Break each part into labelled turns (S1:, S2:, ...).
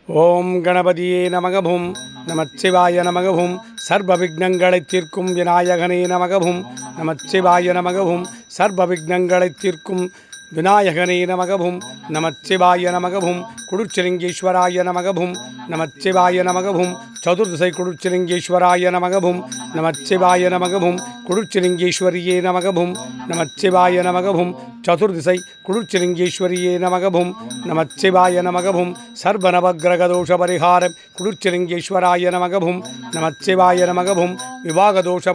S1: ஓம் கணபதியே நமகவும் நமச்சிவாய நமகவும் சர்வ விக்னங்களை தீர்க்கும் விநாயகனே நமகவும் நமச்சிவாய நமகவும் சர்வ விக்னங்களை தீர்க்கும் விநாயகனே நமகவும் நமச்சிவாய நமகவும் குடுச்சிலிங்கேஸ்வராய நமகவும் நமச்சிவாய நமகவும் சதுர்திசை குடுச்சிலிங்கேஸ்வராய நமகவும் நமச்சிவாய நமகவும் குடுச்சிலிங்கேஸ்வரியே நமகவும் நமச்சிவாய நமகவும் சதுர்திசை குடுச்சிலிங்கேஸ்வரியே நமகவும் நமச்சிவாய நமகவும் சர்வநவகிரகதோஷ பரிகாரம் குடுச்சிலிங்கேஸ்வராய நமகவும் நமச்சிவாய நமகவும் விவாகதோஷ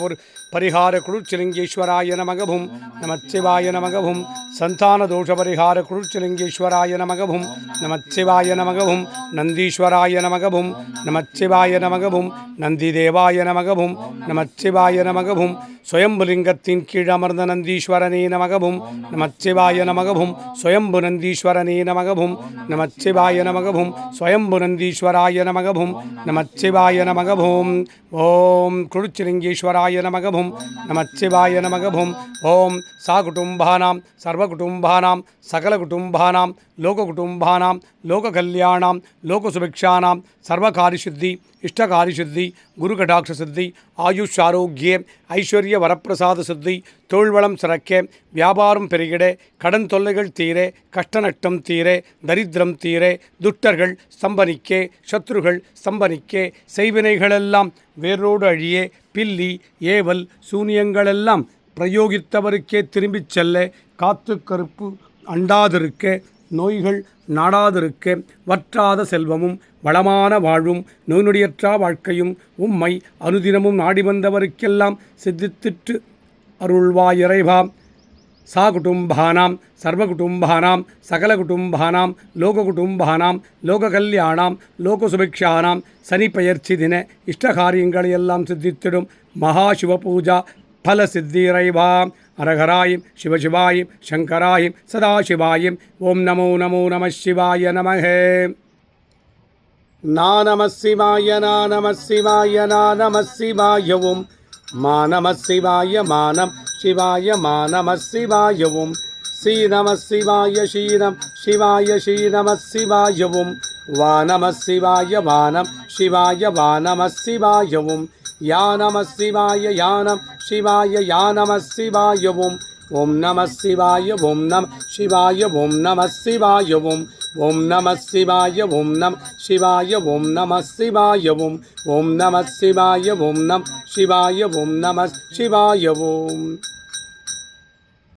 S1: பரிகார குடுச்சிலிங்கேஸ்வராய நமகவும் நமச்சிவாய நமகவும் சந்தான தோஷ பரிகார குடுச்சிலிங்கேஸ்வராய நமகவும் நமச்சிவாய நமகவும் நந்தீஸ்வராய நமகவும் நமச்சிவாய நமகவும் நந்திதேவாய நமகவும் நமச்சிவாய நமகவும் சுயம்புலிங்கத்தின் கீழ் அமர்ந்த நந்தீஸ்வரனே நமகவும் நமச்சிவாய நமகவும் சுயம்பு நந்தீஸ்வரனே நமகவும் நமச்சிவாய நமகவும் சுயம்பு நந்தீஸ்வராய நமகவும் நமச்சிவாய நமகவும் ஓம் குடுச்சிலிங்கேஸ்வராய நமகவும் நமச்சிவாய நமகவும் ஓம் சாகுடும்பானாம் சர்வகுடும்பானாம் சகலகுடும்பானாம் லோககுடும்பானாம் லோககல்யாணாம் லோகசுபிக்ஷானாம் சர்வகாரிசித்தி இஷ்டகாரிசித்தி குருகடாட்ச சித்தி ஆயுஷ் ஆரோக்கிய ஐஸ்வர்ய வரப்பிரசாத சித்தி தோல்வளம் சிறக்க வியாபாரம் பெருகிட கடன் தொல்லைகள் தீர கஷ்ட நஷ்டம் தீர தரித்திரம் தீர துஷ்டர்கள் ஸ்தம்பனிக்க சத்ருகள் ஸ்தம்பனிக்க செய்வினைகளெல்லாம் வேரோடு அழிய பில்லி ஏவல் சூனியங்களெல்லாம் பிரயோகித்தவருக்கே திரும்பிச் செல்ல காத்து கருப்பு அண்டாதிருக்க நோய்கள் நாடாதிருக்க வற்றாத செல்வமும் வளமான வாழ்வும் நோய்நொடியற்றா வாழ்க்கையும் உம்மை அனுதினமும் நாடி வந்தவருக்கெல்லாம் சித்தித்திட்டு அருள்வாயிறைவாம் சாகுடும்பானாம் சர்வகுடும்பானாம் சகலகுடும்பானாம் லோககுடும்பானாம் லோககல்யாணாம் லோகசுபிக்ஷானாம் சனி பெயர்ச்சி தின இஷ்டகாரியங்களையெல்லாம் சித்தித்திடும் மகாசிவபூஜா பல சித்திரைவாம் அரகராயும் சிவசிவாயும் சங்கராயும் சதாசிவாயும் ஓம் நமோ நமோ நம சிவாய நமஹே நம சிவாய நம சிவாய நம சிவாய ஓம் நம சிவாய மானம் சிவாய நம சிவாய ஓம் ஸ்ரீ நம சிவாய ஸ்ரீனம் சிவாய ஸ்ரீ நம சிவாய ஓம் நம சிவாய வானம் சிவாய நம சிவாய ஓம் யா நம சிவாய யானம் சிவாய யா நம சிவாய ஓம் நம சிவாய ஓம் நம சிவாய ஓம் நம சிவாய ஓம் நம சிவாய ஓம் நம சிவாய ஓம் நம சிவாய ஓம் நம சிவாய ஓம் நம சிவாய ஓம் நம சிவாய ஓம்